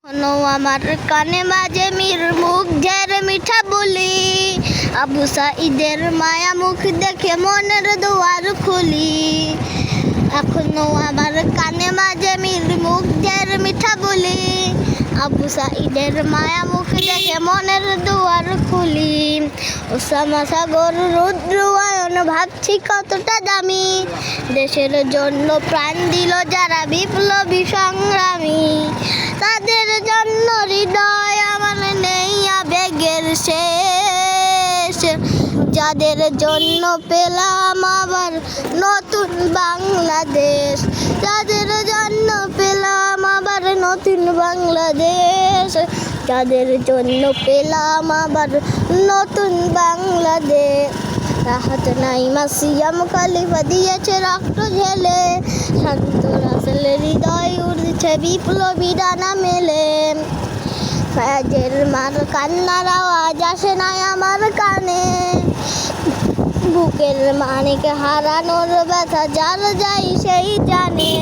এখনো আমার কানে বাজে মীর মুগ্ধের মিঠা বলি, আবু সাঈদের মায়া মুখ দেখে মনের দুয়ার খুলি। এখনো আমার কানে বাজে মীর মুগ্ধের মিঠা বলি, আবু সাঈদের মায়া মুখ দেখে মনের দুয়ার খুলি। ওসামা সাগর রুদ্রায়ণ ভাবছি কতটা দামি, দেশের জন্য প্রাণ দিল যারা বিপ্লবী সংগ্রামী। তাদের জন্য হৃদয় আমার নেই আবেগের শেষ, যাদের জন্য পেলাম আবার নতুন বাংলাদেশ, যাদের জন্য পেলাম আবার নতুন বাংলাদেশ, যাদের জন্য পেলাম আবার নতুন বাংলাদেশ। রাহাত নাইমা সিয়াম খলিফা দিয়েছে রক্ত ঢেলে, শান্ত রাসেলের হৃদয় উড়ছে বিপ্লবী ডানা মেলে। ফায়াজের মার কান্নার আওয়াজ আসে নাই আমার কানে, বুকের মানিক হারানোর ব্যথা যার যাই সেই জানে।